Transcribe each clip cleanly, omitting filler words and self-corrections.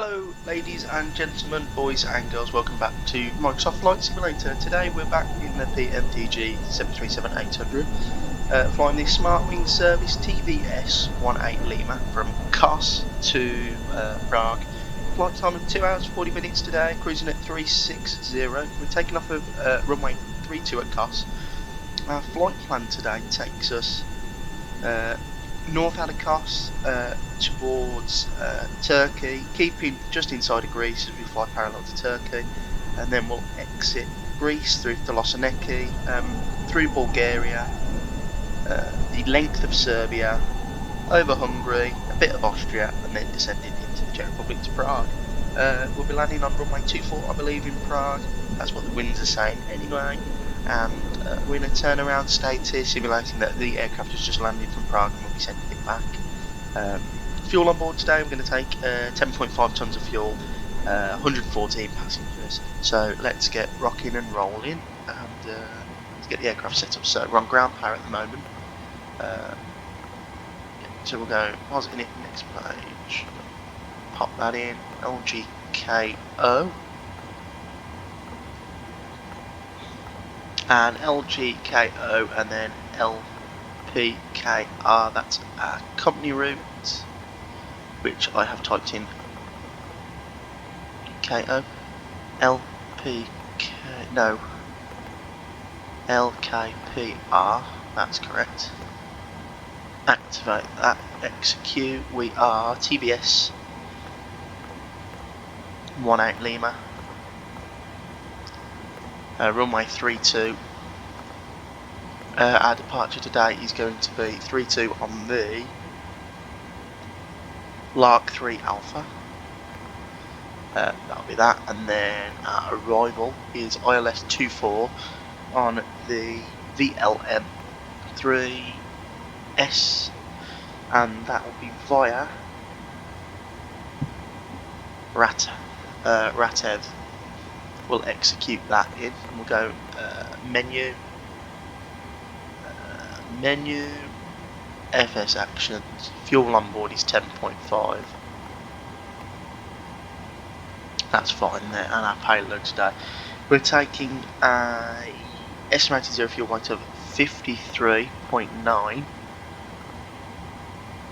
Hello ladies and gentlemen, boys and girls, welcome back to Microsoft Flight Simulator. Today we're back in the PMDG 737-800 flying the Smartwings service TVS-18 Lima from Kos to Prague. Flight time of 2 hours 40 minutes today, cruising at 360. We're taking off of runway 32 at Kos. Our flight plan today takes us north out of Kos towards Turkey, keeping just inside of Greece as we fly parallel to Turkey, and then we'll exit Greece through Thessaloniki, through Bulgaria, the length of Serbia, over Hungary, a bit of Austria, and then descending into the Czech Republic to Prague. We'll be landing on runway 24, I believe, in Prague. That's what the winds are saying anyway. And we're in a turnaround state here, simulating that the aircraft has just landed from Prague and we'll be sending it back. Fuel on board today, we're going to take 10.5 tonnes of fuel, 114 passengers. So let's get rocking and rolling and let's get the aircraft set up. So we're on ground power at the moment. So we'll go, was in it, next page, pop that in, LGKO. And LGKO and then LPKR, that's our company route, which I have typed in KO, LKPR, that's correct. Activate that, execute. We are TBS 18 Lima. Runway 32. Our departure today is going to be 32 on the Lark 3 Alpha. That'll be that, and then our arrival is ILS 24 on the VLM 3S, and that will be via Ratev. We'll execute that in, and we'll go menu, FS actions. Fuel on board is 10.5. That's fine there, and our payload today. We're taking a estimated zero fuel weight of 53.9,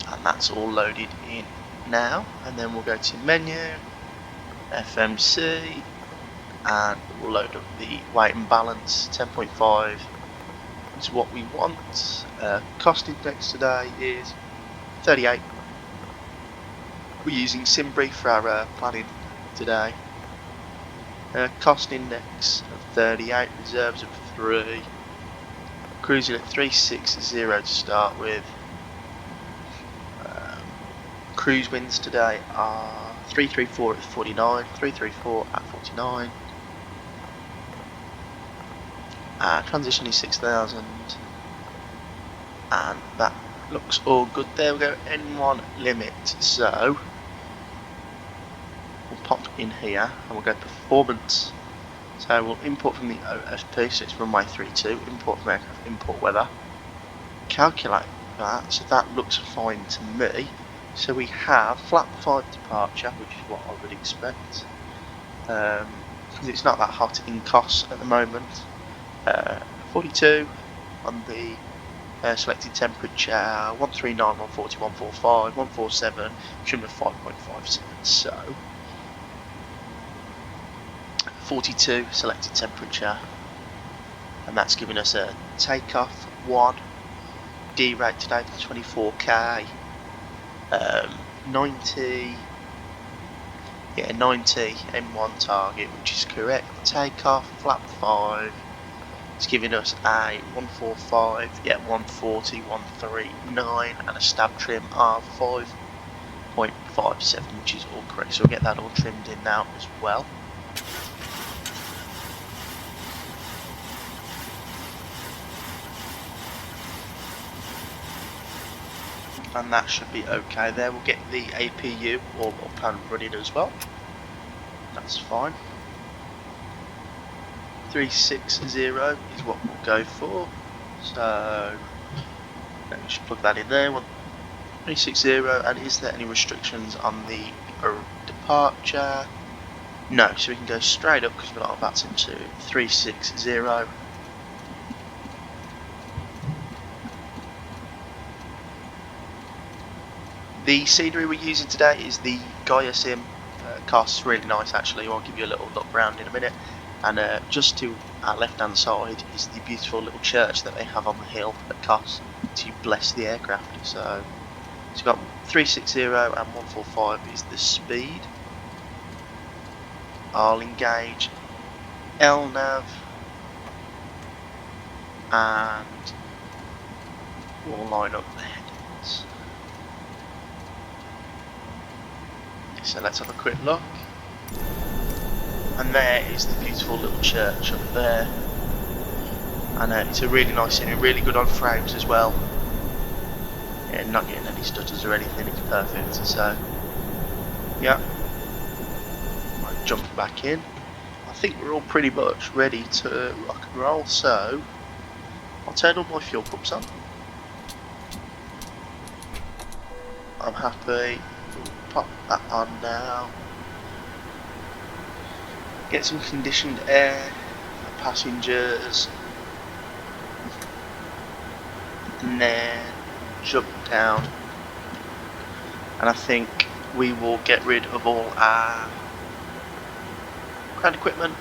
and that's all loaded in now. And then we'll go to menu, FMC. And we'll load up the weight and balance. 10.5 is what we want. Cost index today is 38. We're using SimBrief for our planning today. Cost index of 38, reserves of 3. Cruising at 360 to start with. Cruise winds today are 334 at 49, 334 at 49. Transition is 6,000, and that looks all good there. We'll go N1 limit, so we'll pop in here and we'll go performance. So we'll import from the OFP, so it's runway 32, import from aircraft, import weather, calculate that, so that looks fine to me. So we have flap 5 departure, which is what I would expect, because it's not that hot in Kos at the moment. 42 on the selected temperature, 139, 140, 145, 147, trim of 5.57, so 42 selected temperature, and that's giving us a takeoff 1, D rate today for 24k, 90 M1 target, which is correct. Takeoff, flap 5. It's giving us a 145, 140, 139, and a stab trim of 5.57, which is all correct. So we'll get that all trimmed in now as well. And that should be okay there. We'll get the APU or plan running as well. That's fine. 360 is what we'll go for. So let me just plug that in there. 360, and is there any restrictions on the departure. No, so we can go straight up because we're not about into 360. The scenery we're using today is the Aviation-SIM. Car's really nice actually. I'll give you a little look round in a minute. And just to our left hand side is the beautiful little church that they have on the hill at Kos to bless the aircraft. So it's got 360 and 145 is the speed. I'll engage LNAV and we'll line up the headings. So let's have a quick look. And there is the beautiful little church up there. And it's a really nice scene, really good on frames as well. Yeah, not getting any stutters or anything, it's perfect. So, yeah. Right, jumping back in. I think we're all pretty much ready to rock and roll, so I'll turn all my fuel pumps on. I'm happy. We'll pop that on now. Get some conditioned air for passengers. And then jump down. And I think we will get rid of all our ground equipment.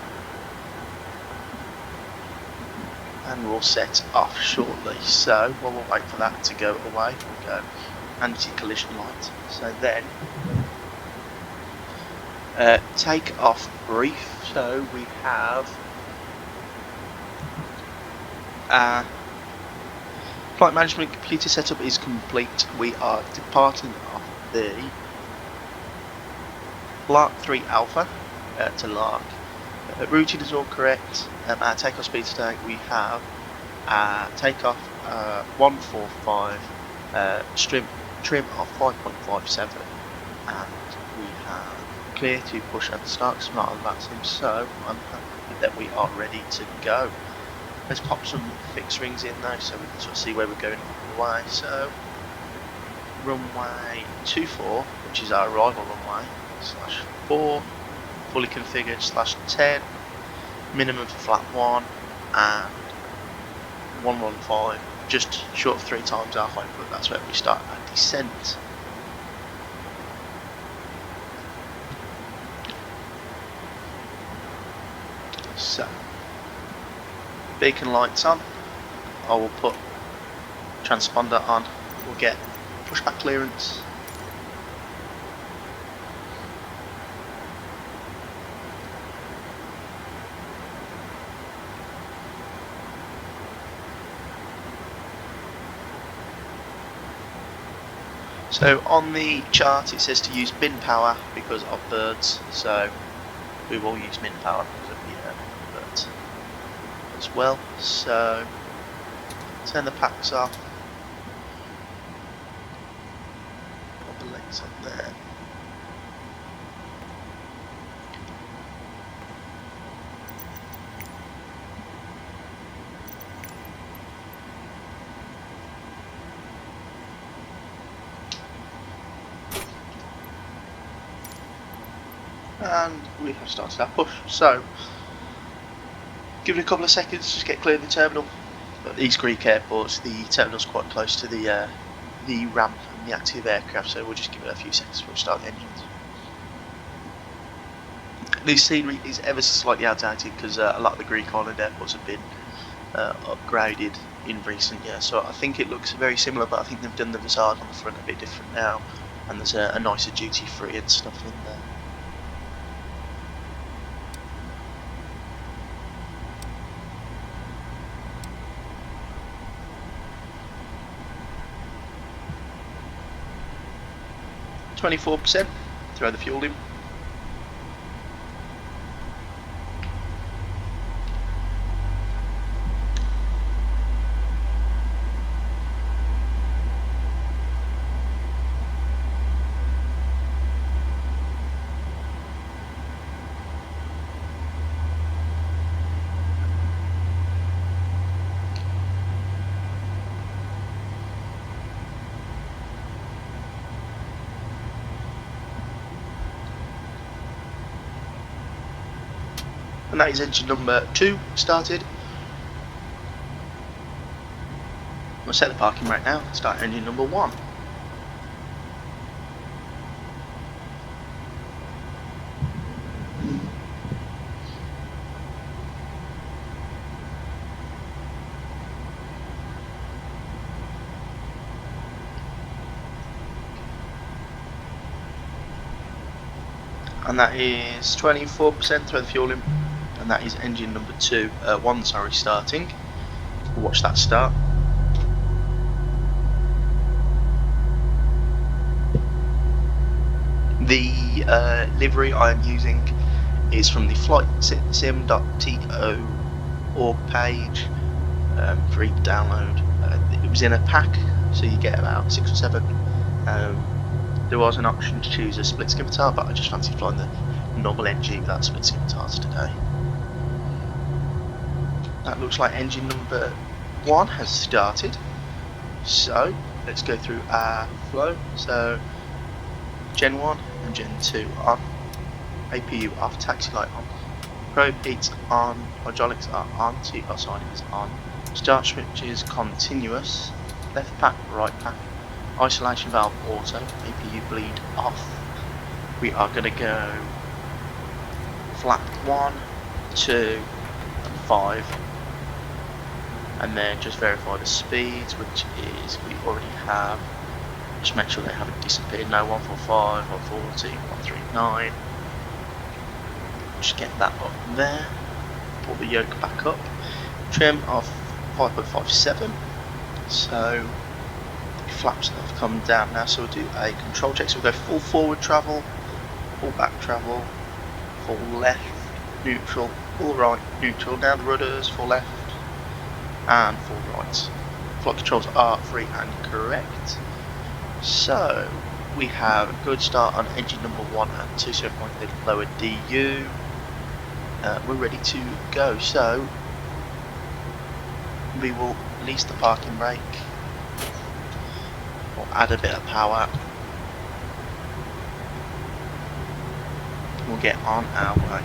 And we'll set off shortly. So while we'll wait for that to go away, we'll go anti-collision light. So then take off brief. So we have flight management computer setup is complete. We are departing off the Lark 3 Alpha to Lark. Routing is all correct. Our takeoff speed today we have takeoff 145, trim of 5.57, and we have clear to push and start Smartwings, so I'm happy that we are ready to go. Let's pop some fixed rings in though so we can sort of see where we're going on the way. So runway 24, which is our arrival runway, /4, fully configured /10, minimum for flap 1 and 115, just short of 3 times halfway, but that's where we start our descent. So, beacon lights on. I will put transponder on. We'll get pushback clearance. So on the chart it says to use min power because of birds, so we will use min power because of the birds as well. So turn the packs off, put the legs on there. And we have started our push. So, give it a couple of seconds, just get clear of the terminal. At these Greek airports, the terminal's quite close to the ramp and the active aircraft, so we'll just give it a few seconds before we start the engines. The scenery is ever so slightly outdated because a lot of the Greek island airports have been upgraded in recent years, so I think it looks very similar, but I think they've done the facade on the front a bit different now, and there's a nicer duty free and stuff in there. %, throw the fuel in. and that is engine number 2 started. We'll set the parking brake now, start engine number 1. And that is 24%, throw the fuel in, and that is engine number 1 starting. We'll watch that start. The livery I am using is from the flightsim.to.org page, free to download. It was in a pack, so you get about 6 or 7. There was an option to choose a split scimitar, but I just fancied flying the normal NG without split scimitars today. That looks like engine number 1 has started, so let's go through our flow. So Gen 1 and Gen 2 on, APU off, taxi light on, probe heats on, hydraulics are on, seatbelt signing is on, start switch is continuous, left pack, right pack, isolation valve auto, APU bleed off. We are going to go flap 1, 2 and 5, and then just verify the speeds, which is, we already have, just make sure they haven't disappeared. No, 145, 140, 139. Just get that up there. Pull the yoke back up. Trim of 5.57. So the flaps have come down now. So we'll do a control check. So we'll go full forward travel, full back travel, full left, neutral, full right, neutral. Down the rudders, full left, and full right. Flight controls are free and correct. So we have a good start on engine number 1 and 2, so everyone did lower DU. We're ready to go, so we will release the parking brake, we'll add a bit of power, we'll get on our way.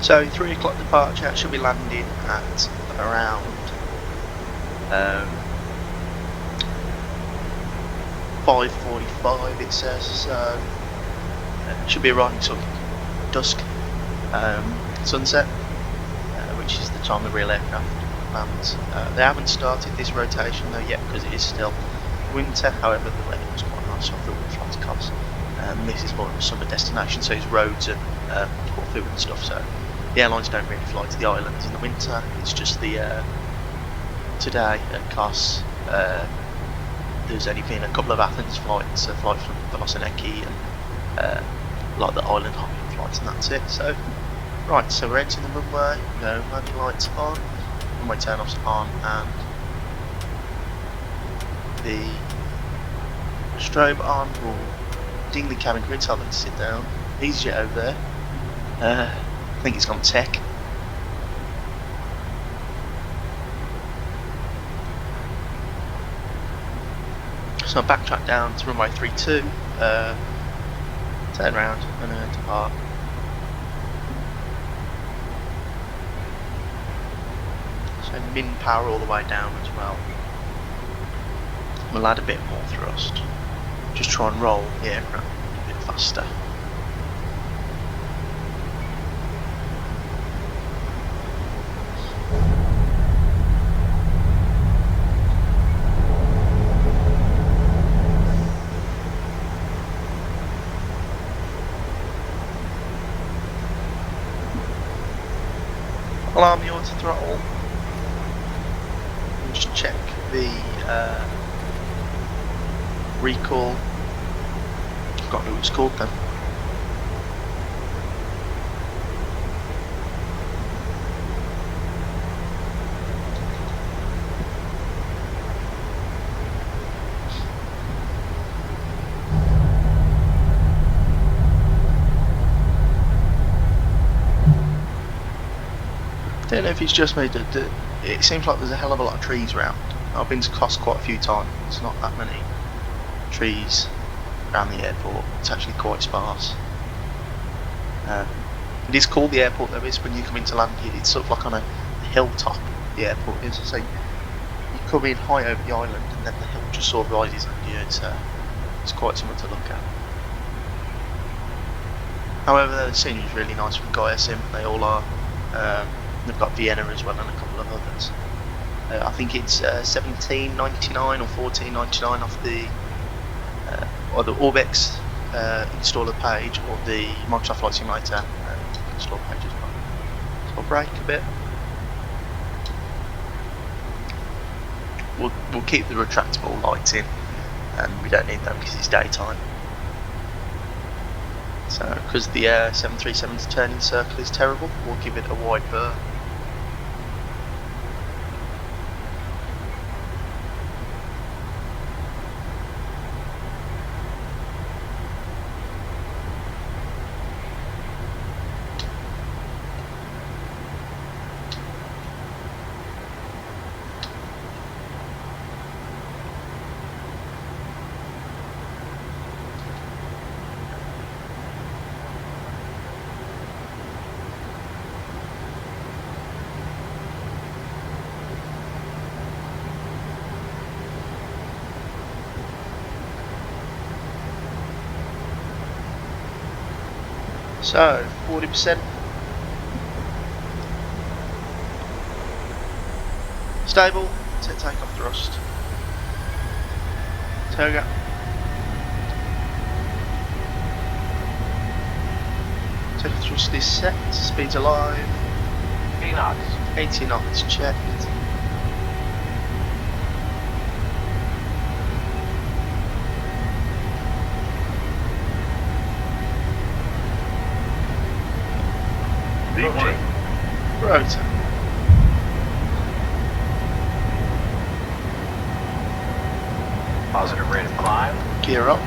So 3 o'clock departure, should be landing at around 5:45 it says, so should be arriving sort of dusk, sunset, which is the time the real aircraft lands. They haven't started this rotation though yet because it is still winter, however the weather was quite nice, so I thought we'd fly to Kos. This is more of a summer destination, so it's roads and food and stuff, so the airlines don't really fly to the islands in the winter. It's just the today at Kos, there's only been a couple of Athens flights, a flight from Velosoniki and like the island hopping flights, and that's it. So right, so we're entering the runway, go landing lights on, runway turn-offs on, and the strobe on. We'll ding the cabin crew, tell them to sit down. EasyJet over there. I think it's gone tech. So I backtrack down to runway 32, turn around and depart. So min power all the way down as well. We'll add a bit more thrust. Just try and roll the aircraft a bit faster. Alarm the auto throttle, and just check the recall. I've got to know what it's called then. don't know if it's just me, it seems like there's a hell of a lot of trees around. I've been to Kos quite a few times. There's not that many trees around the airport. It's actually quite sparse. It is called the airport though, is when you come into Landhead, it's sort of like on a hilltop, the airport is. So you come in high over the island and then the hill just sort of rises under you. It's quite something to look at. However, the scenery is really nice from Aviation-SIM. They all are. They've got Vienna as well and a couple of others. I think it's $17.99 or $14.99 off the either Orbex installer page or the Microsoft Flight Simulator install page as well. So I'll brake a bit. We'll keep the retractable lights in, and we don't need them because it's daytime. So because the 737's turning circle is terrible, we'll give it a wide berth. So 40%. Stable, set takeoff thrust. Toga. Takeoff thrust is set, speed's alive. 80 knots. 80 knots checked. Rotor. Positive rate of climb. Gear up.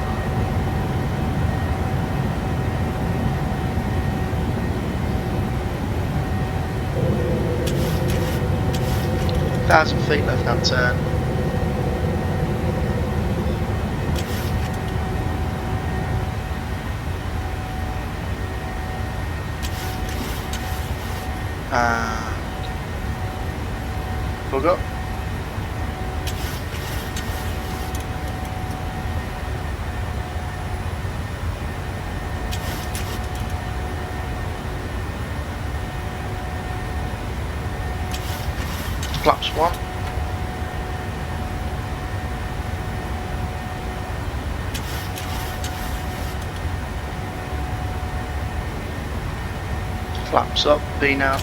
Thousand feet left hand turn. Plug up. Flaps 1. Flaps up, B now.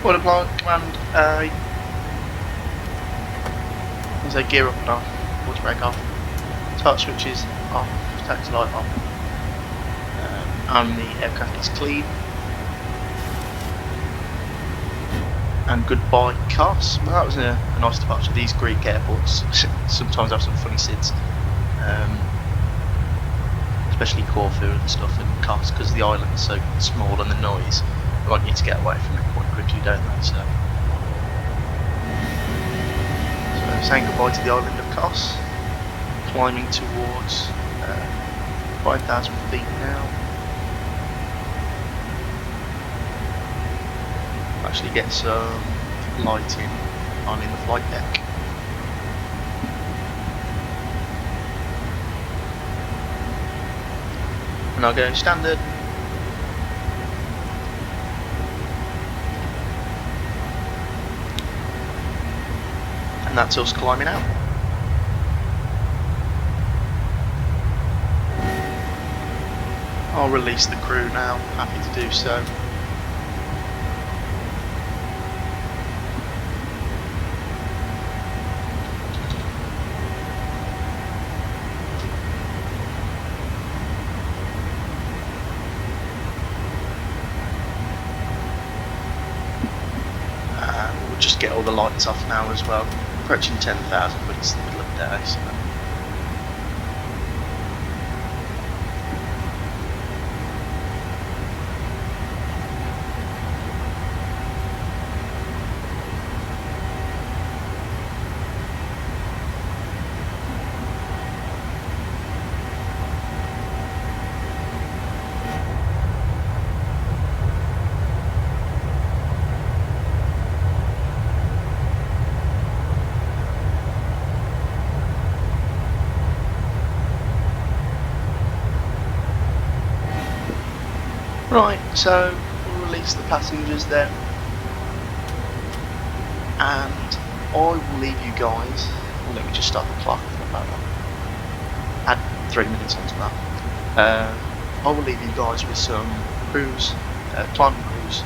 Water plant, command A. As I gear up and off, water brake off, start switches off, taxi light off, and the aircraft is clean. And goodbye Kos. Well, that was a nice departure. These Greek airports sometimes have some funny SIDs, especially Corfu and stuff and Kos, because the island's so small and the noise. They want you to get away from it quite quickly, don't they? So saying goodbye to the island of Kos, climbing towards 5,000 feet now. Actually get some lighting on in the flight deck. And I'll go standard. And that's us climbing out. I'll release the crew now, happy to do so. just get all the lights off now as well. Approaching 10,000, but it's the middle of the day, so. Right, so we'll release the passengers then, and I will leave you guys. Well, let me just start the clock for about that. Add 3 minutes onto that. I will leave you guys with some cruise, climbing cruise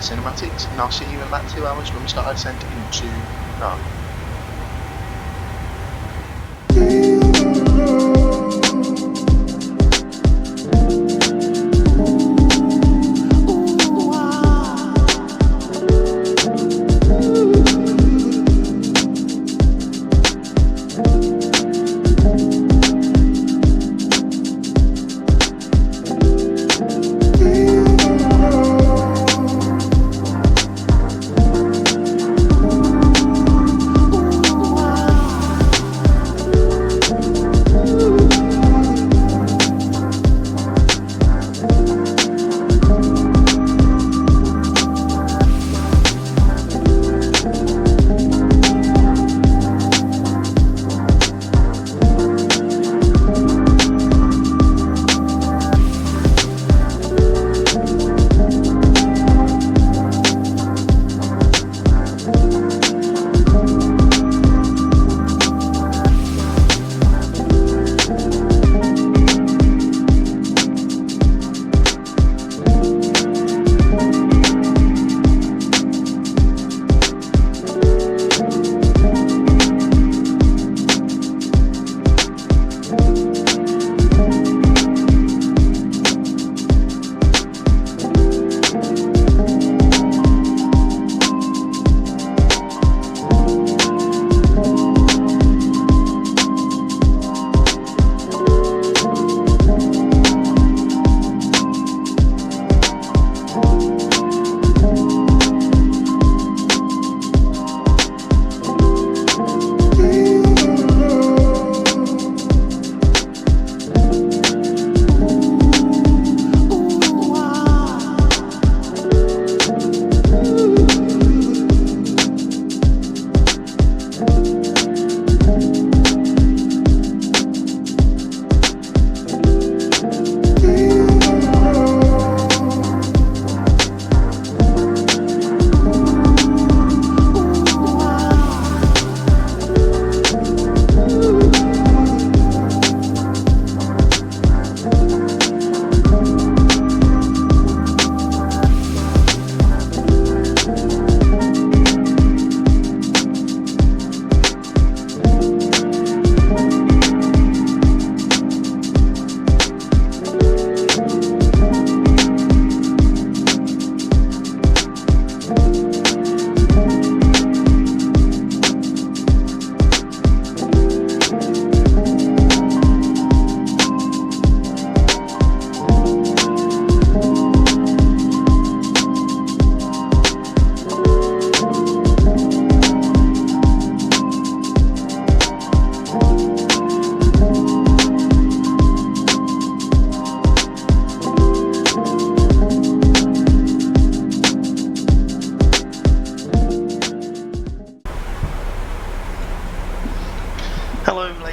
cinematics, and I'll see you in about 2 hours when we start our descent into Prague.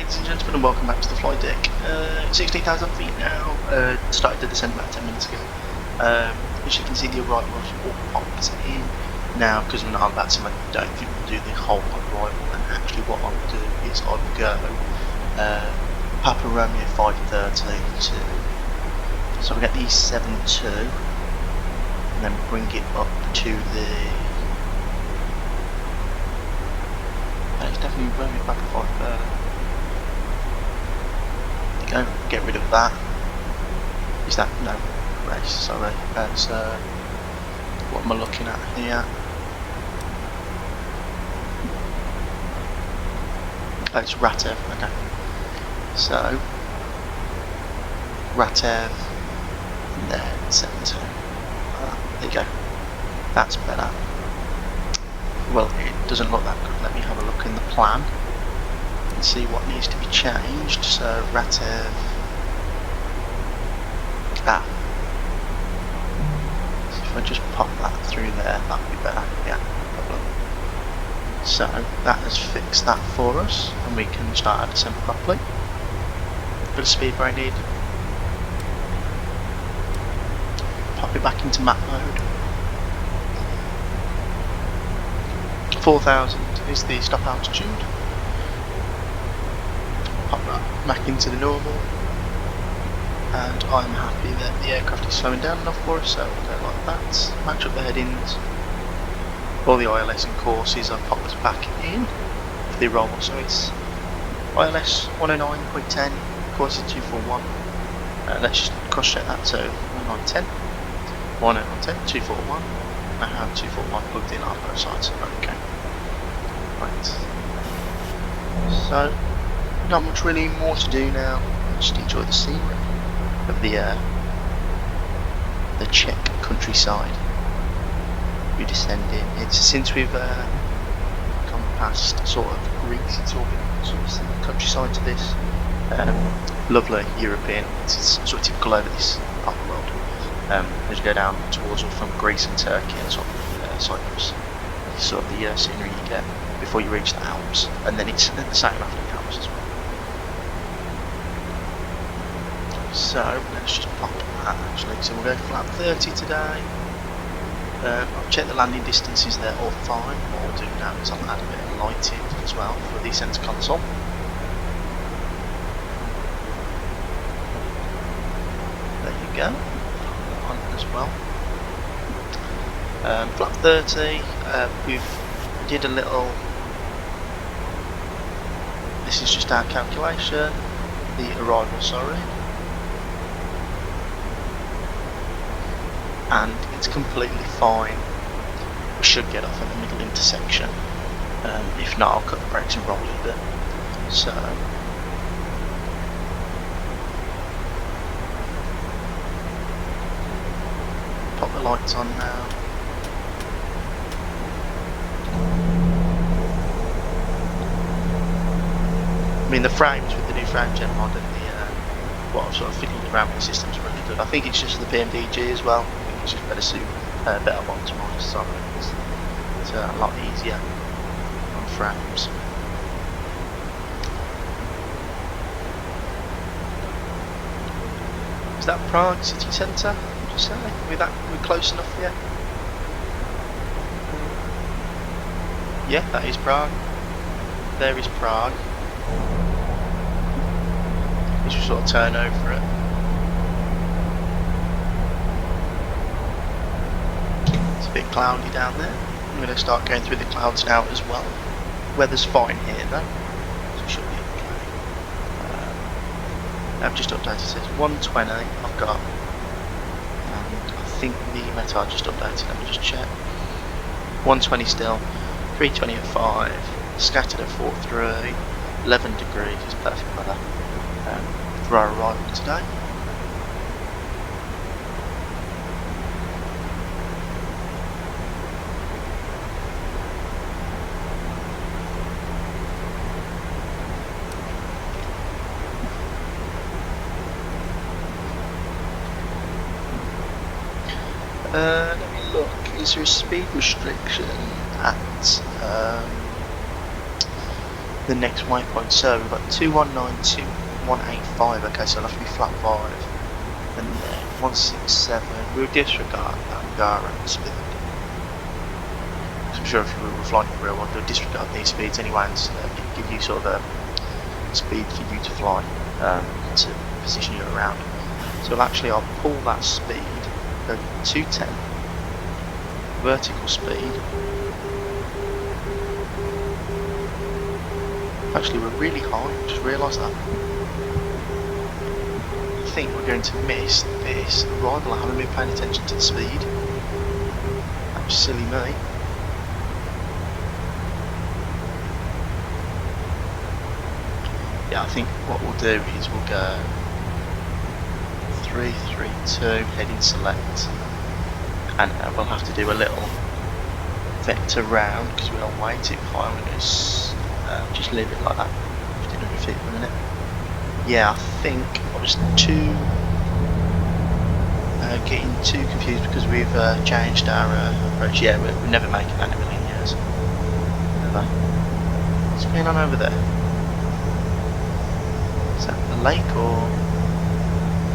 ladies and gentlemen, and welcome back to the flight deck. 16,000 feet now, started to descend about 10 minutes ago. As you can see, the arrival is in. Now, because we're not on that sim, I don't think we'll do the whole arrival, and actually what I'll do is I'll go Papa Romeo 532, so we get the 72, and then bring it up to the, it's definitely Romeo Papa 530. Go, get rid of that. Is that, no, race, sorry, that's what am I looking at here? Oh, it's Ratev, okay. So, Ratev, and then 72. There you go. That's better. Well, it doesn't look that good. Let me have a look in the plan and see what needs to be changed. So, Ratev. So if I just pop that through there, that would be better. Yeah, no problem. So, that has fixed that for us, and we can start our descent properly. Bit of speed where I need. Pop it back into map mode. 4,000 is the stop altitude. Pop that back into the normal. And I'm happy that the aircraft is slowing down enough for us, so we'll go like that. Match up the headings. All the ILS and courses I've popped back in for the roll, so it's ILS 109.10, course is 241. Let's just cross check that, so 109.10, 109.10, 241. I have 241 plugged in on both sides, okay. Right. So, not much really more to do now, just enjoy the scenery of the Czech countryside. We descending. It's since we've come past sort of Greece, it's all been sort of countryside to this. Lovely European. It's sort of typical over this part of the world. As you go down towards or from Greece and Turkey and sort of Cyprus, it's sort of the scenery you get before you reach the Alps, and then it's the same after the Alps as well. So let's just pop that actually. So we'll go flat 30 today. I've checked the landing distances, they're all fine. What I'll do now is I'll add a bit of lighting as well for the centre console. There you go. On as well. Flat 30. We did a little. This is just our calculation. The arrival, sorry. And it's completely fine. We should get off at the middle intersection. If not, I'll cut the brakes and roll a bit. So, pop the lights on now. I mean, the frames with the new frame gen mod and the what I've sort of fitted around with the system's really good. I think it's just the PMDG as well. It's just better suited, better optimised, so it's a lot easier on frames. Is that Prague city centre? Would you say? We're close enough yet? Yeah, that is Prague. There is Prague. We should sort of turn over it. It's a bit cloudy down there. I'm going to start going through the clouds now as well. Weather's fine here though, so it should be okay. I've just updated, it says 120 I've got, and I think the meta I just updated, let me just check. 120 still, 320 at 5, scattered at 4.3, 11 degrees is perfect weather for our arrival today. Let me look, is there a speed restriction at the next waypoint? So we've got 219, 2185, okay, so it'll have to be flat 5, and then 167, we'll disregard that Gara speed. I'm sure if we were flying in real one, they'll disregard these speeds anyway, and give you sort of a speed for you to fly, to position you around. So actually I'll pull that speed, go 210, vertical speed. Actually we're really high, just realised that. I think we're going to miss this arrival. I haven't been paying attention to the speed. That was silly me. yeah, I think what we'll do is we'll go 3, 3, 2, heading select, and we'll have to do a little vector round because we are way too high. I'm going to just leave it like that, 1500 feet per minute. Yeah, I think I was getting too confused because we've changed our approach. Yeah, we're never making that in a million years. Never. What's going on over there? Is that the lake or?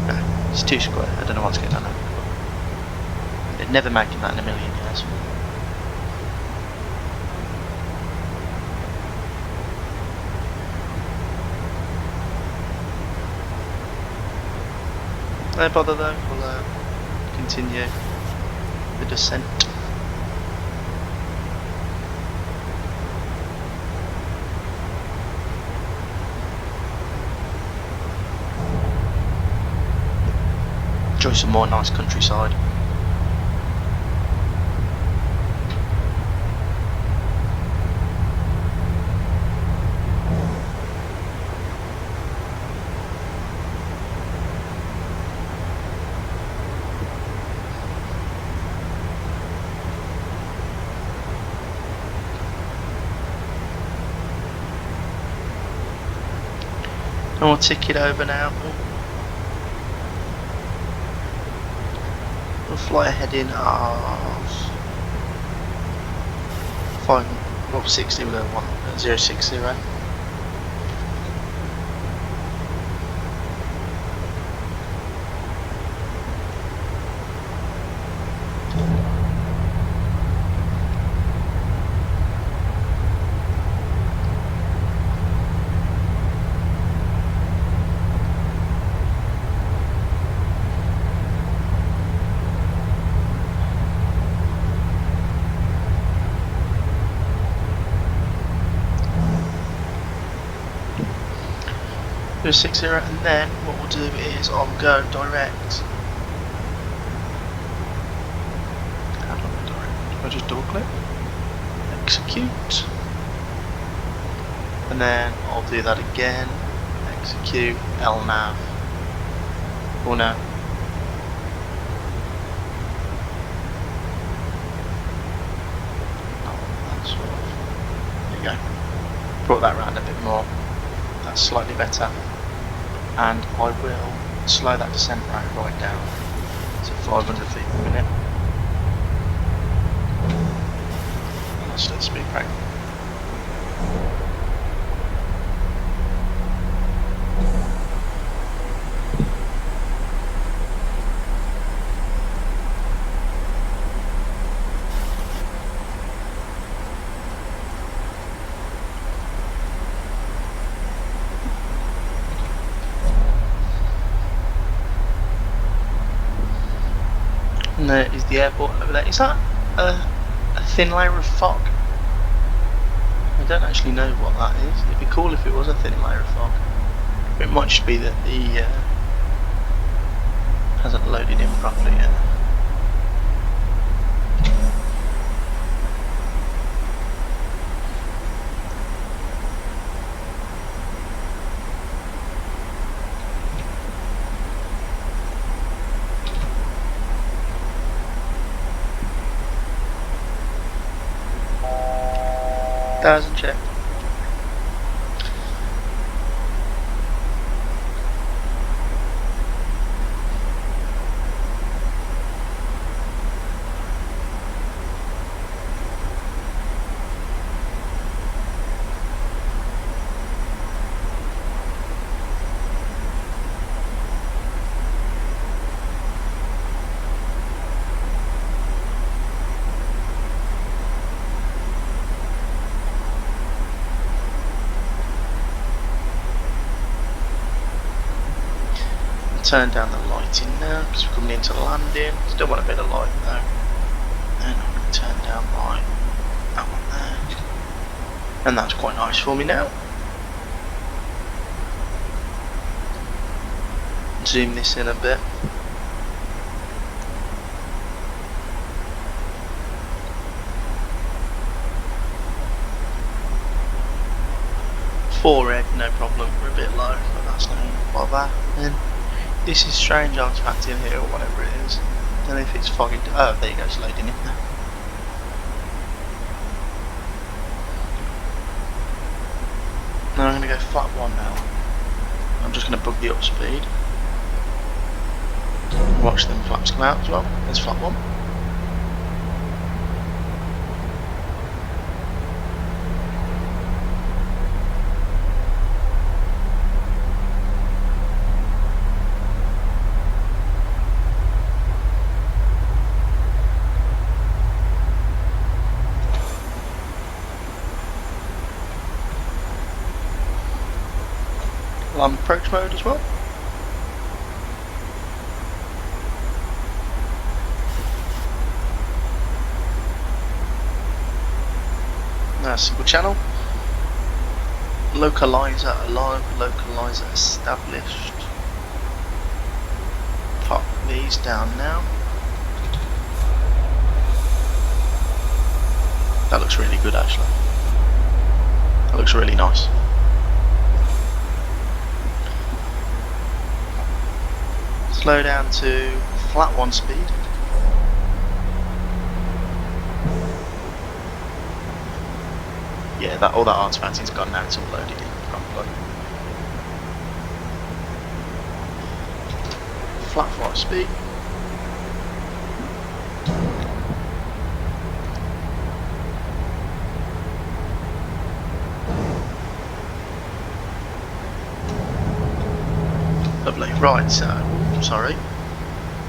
No, it's too square. I don't know what's going on over there. They're never making that in a million years. No bother though, we'll continue the descent. Enjoy some more nice countryside. And we'll tick it over now. We'll fly a heading of 560 with a 1060. Do 60, and then what we'll do is I'll go direct. How do I go direct? Do I just double click? Execute. And then I'll do that again. Execute, LNAV. Oh no. That's sort of, there you go. Brought that round a bit more. That's slightly better. And I will slow that descent rate right down to 500 feet per minute. Let's do the speed brake. And there is the airport over there. Is that a thin layer of fog? I don't actually know what that is. It'd be cool if it was a thin layer of fog. But it might just be that the hasn't loaded in properly yet. Thousand check. Turn down the lighting now because we're coming into landing. Still want a bit of light though. And I'm going to turn down light. That one there. And that's quite nice for me now. Zoom this in a bit. Forehead, no problem, we're a bit low, but that's no bother. Then this is strange artifact in here or whatever it is. Don't know if it's foggy. Oh, there you go, it's loading it now. Now I'm going to go flat 1 now. I'm just going to bug the up speed. Watch them flaps come out as well. There's flat 1. I'm approach mode as well. Now single channel. Localizer alive, localizer established. Pop these down now. That looks really good actually. That looks really nice. Slow down to flat 1 speed. Yeah, all that artifacting's gone now, it's all loaded in properly. Flat 5 speed. Lovely. Right, so sorry.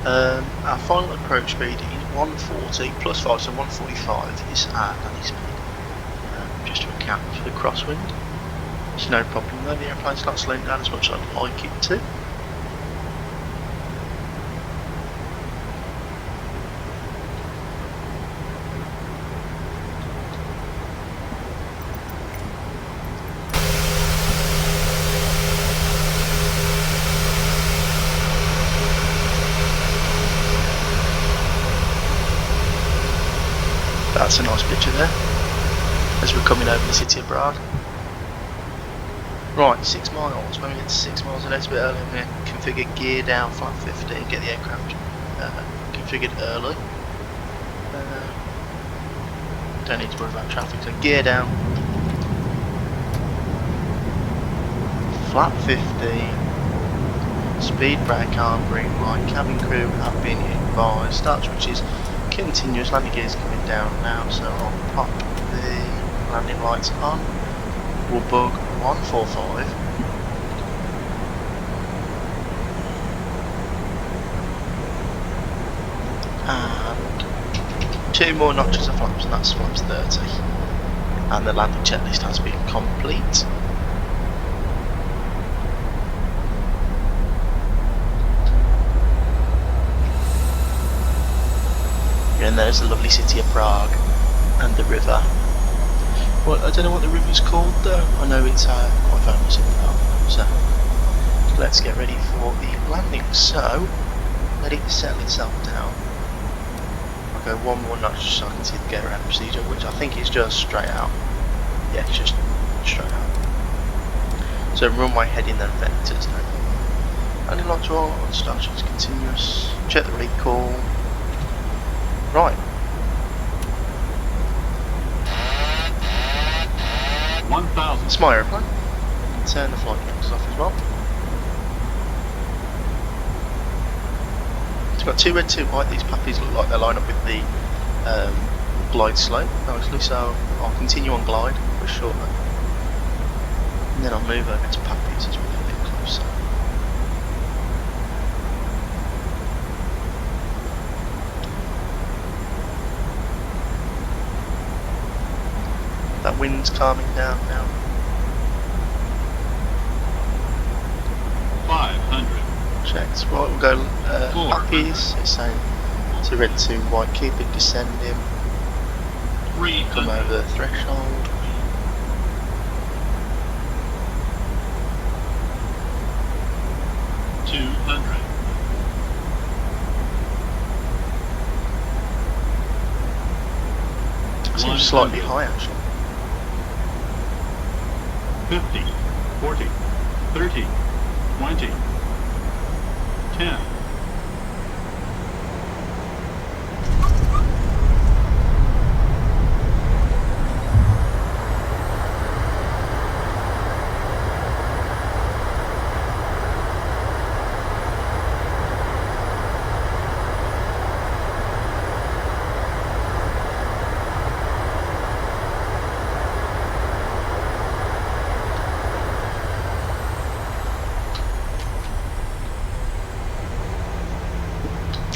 Our final approach speed is 140 plus 5, so 145 is our landing speed. Just to account for the crosswind. It's no problem though, the airplane's not slowing down as much as I'd like it to. That's a nice picture there, as we're coming over the city of Prague. Right, 6 miles. When we get to 6 miles a little bit early, I'm going to configure gear down flat 50 and get the aircraft configured early. Don't need to worry about traffic, so gear down. Flat 50. Speed brake arm, green light. Cabin crew have been advised. Start switches. Continuous landing gears coming down now, so I'll pop the landing lights on. We'll bug 145. And 2 more notches of flaps, and that's flaps 30. And the landing checklist has been complete. And there's the lovely city of Prague and the river. Well, I don't know what the river's called though. I know it's quite famous in Prague. So let's get ready for the landing. So let it settle itself down. I'll go 1 more notch so I can see the get around procedure, which I think is just straight out. Yeah, it's just straight out. So runway heading then vectors. Landing lights are on, start shots continuous. Check the recall. Right. 1,000. It's my aeroplane. Turn the flight controls off as well. It's got 2 red, 2 white. These puppies look like they line up with the glide slope nicely, so I'll continue on glide for shortly. And then I'll move over to puppies as we get a bit closer. That wind's calming down now. 500. Checked. Right, we'll go puppies. It's saying to red 2 white. Keep it descending. 300. Come over the threshold. Seems slightly high actually. 50. 40, 30, 20, 10.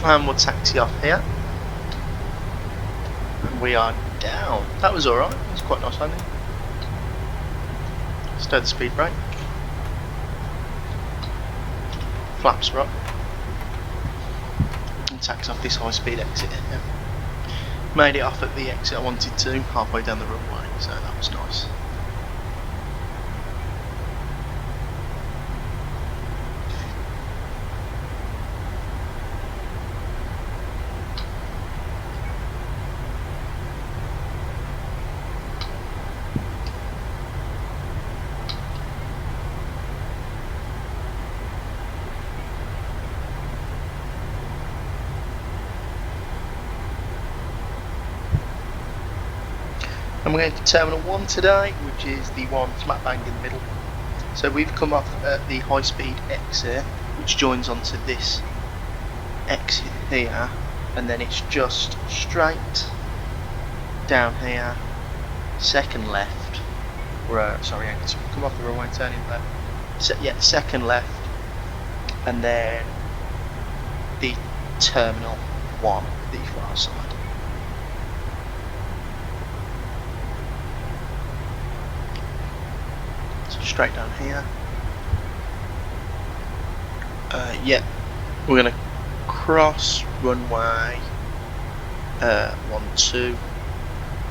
And we'll taxi off here. And we are down. That was alright, it was quite nice landing. Stow the speed brake. Flaps are up. And taxi off this high speed exit here. Made it off at the exit I wanted to, halfway down the runway, so that was nice. And we're going to Terminal 1 today, which is the one smack bang in the middle. So we've come off at the high speed exit, which joins onto this exit here, and then it's just straight down here, second left, sorry, so we come off the runway, turning left, second left, and then the Terminal 1, the far side. Straight down here. We're gonna cross runway 12,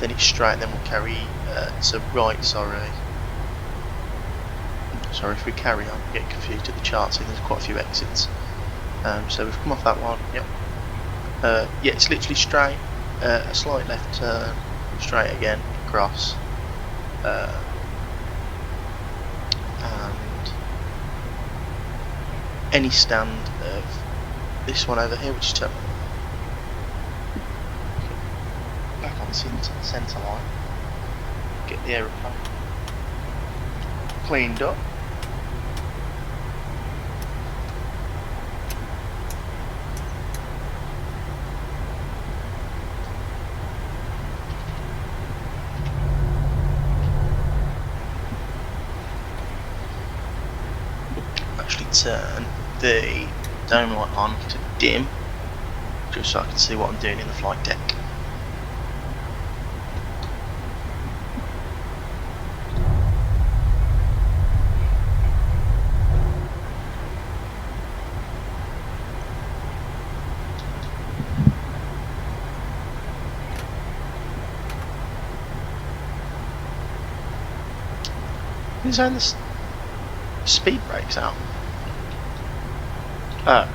then it's straight, then we'll carry to right. Sorry, if we carry on, we get confused at the chart, so there's quite a few exits. So we've come off that one. It's literally straight, a slight left turn, straight again, cross. And any stand of this one over here, which is Terminal. Back on the centre line, get the aeroplane cleaned up. Turn the dome light on to dim, just so I can see what I'm doing in the flight deck. Is there the speed brakes out? Oh.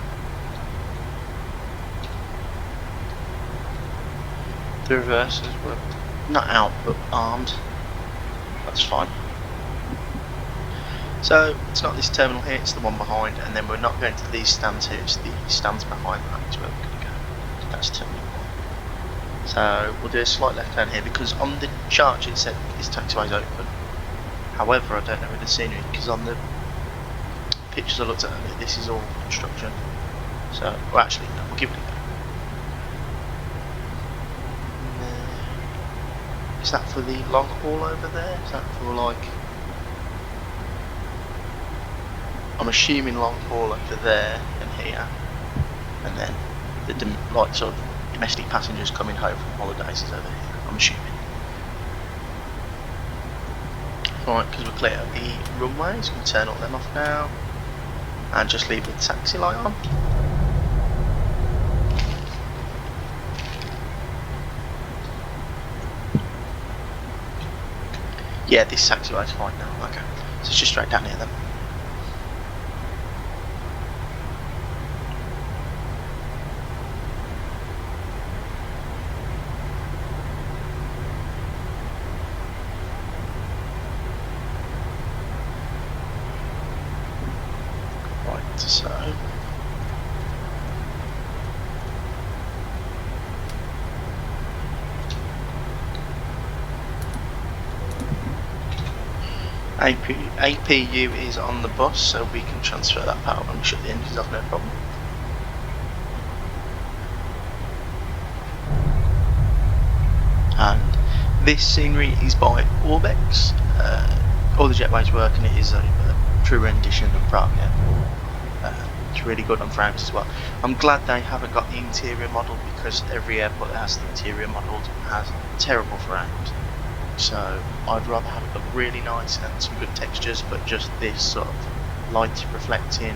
The reverses were not out but armed. That's fine. So it's not this terminal here, it's the one behind, and then we're not going to these stands here, it's the stands behind that is where we're going to go. That's terminal 1. So we'll do a slight left turn here because on the chart it said this taxiway is open. However, I don't know where the scenery is because on the pictures I looked at earlier, this is all construction. So, well, actually, no, we'll give it a go. Is that for the long haul over there? Is that for like? I'm assuming long haul over there and here, and then the like sort of domestic passengers coming home from holidays is over here. I'm assuming. Right, because we're clear of the runways, we can turn all them off now. And just leave the taxi light on. Yeah, this taxi light's fine now. Okay, so it's just straight down here then. APU is on the bus, so we can transfer that power when we shut the engines off, no problem. And this scenery is by Orbex. All the jetways work, and it is a true rendition of Prague Airport. It's really good on frames as well. I'm glad they haven't got the interior model, because every airport that has the interior model has terrible frames. So I'd rather have it look really nice and some good textures, but just this sort of light reflecting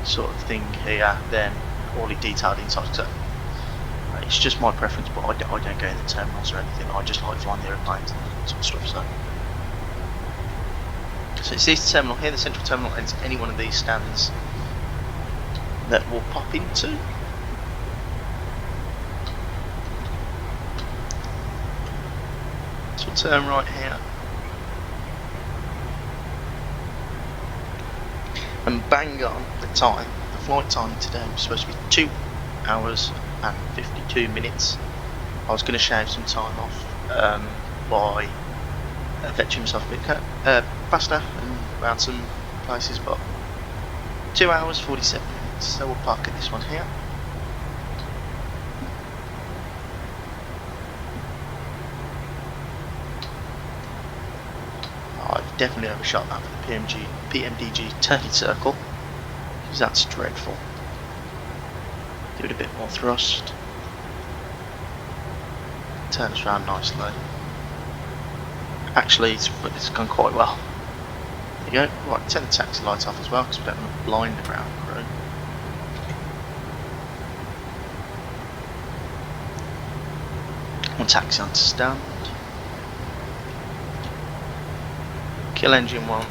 sort of thing here, then all detailed inside. So it's just my preference, but I don't go in the terminals or anything. I just like flying the aeroplanes and that sort of stuff. So it's this terminal here, the central terminal, and it's any one of these stands that we'll pop into. So we'll turn right here. And bang on the time. The flight time today was supposed to be 2 hours and 52 minutes. I was going to shave some time off by fetching myself a bit faster and around some places, but 2 hours 47 minutes, so we'll park at this one here. I've definitely overshot that for the PMDG turning circle, because that's dreadful. Give it a bit more thrust. Turns around nicely. Actually, it's gone quite well. There you go. Right, turn the taxi lights off as well, because we don't want to blind the ground crew. We'll taxi onto stand. Kill engine 1.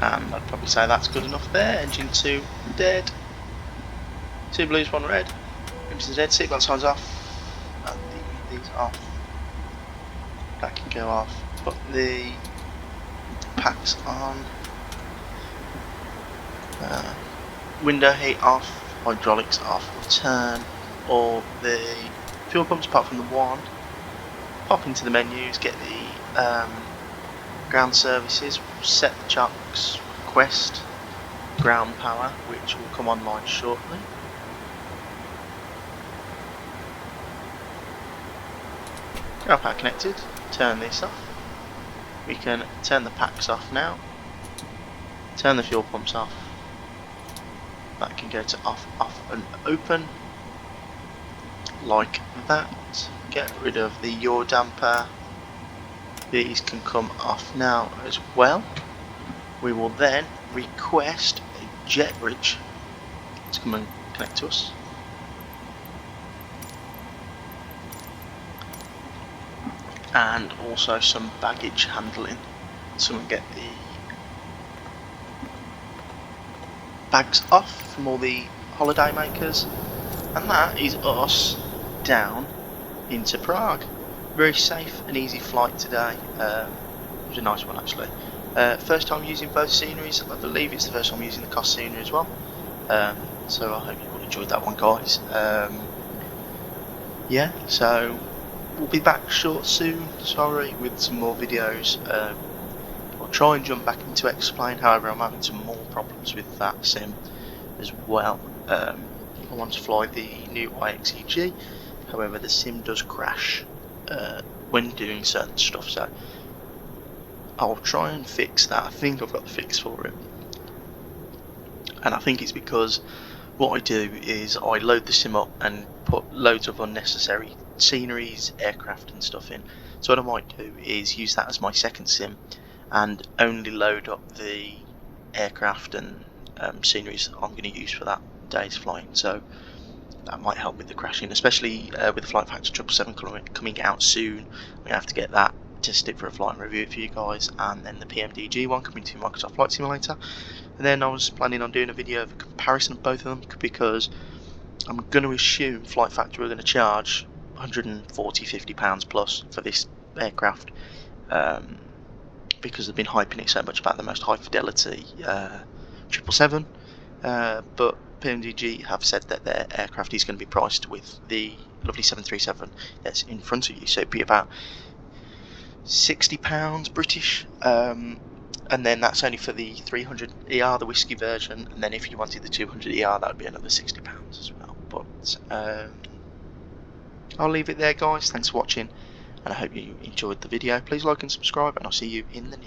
And I'd probably say that's good enough there. Engine 2 dead. 2 blues, 1 red. Engines dead. Seatbelt signs off. These off. That can go off. Put the packs on. Window heat off. Hydraulics off. We'll turn all the fuel pumps apart from the one. Pop into the menus. Get the ground services. We'll set the chocks. Request ground power, which will come online shortly. Ground power connected. Turn this off. We can turn the packs off now. Turn the fuel pumps off. That can go to off, off and open. Like that. Get rid of the yaw damper. These can come off now as well. We will then request a jet bridge to come and connect to us. And also some baggage handling, so we get the bags off from all the holiday makers, and that is us down into Prague. Very safe and easy flight today. It was a nice one actually. First time using both sceneries. I believe it's the first time using the Kos scenery as well. So I hope you all enjoyed that one, guys. Yeah, so we'll be back soon, sorry, with some more videos. I'll try and jump back into Explain, however I'm having some more problems with that sim as well. I want to fly the new IXEG, however the sim does crash when doing certain stuff, so I'll try and fix that. I think I've got the fix for it, and I think it's because what I do is I load the sim up and put loads of unnecessary sceneries, aircraft and stuff in. So what I might do is use that as my second sim and only load up the aircraft and sceneries that I'm going to use for that day's flying. So that might help with the crashing, especially with the Flight Factor 777 coming out soon. I'm going to have to get that tested for a flight and review it for you guys, and then the PMDG one coming to Microsoft Flight Simulator. And then I was planning on doing a video of a comparison of both of them, because I'm going to assume Flight Factor are going to charge £140–50 plus for this aircraft, because they've been hyping it so much about the most high fidelity 777, but PMDG have said that their aircraft is going to be priced with the lovely 737 that's in front of you. So it'd be about £60 British, and then that's only for the 300 ER, the whiskey version, and then if you wanted the 200 ER, that would be another £60 as well. But I'll leave it there, guys. Thanks for watching, and I hope you enjoyed the video. Please like and subscribe, and I'll see you in the next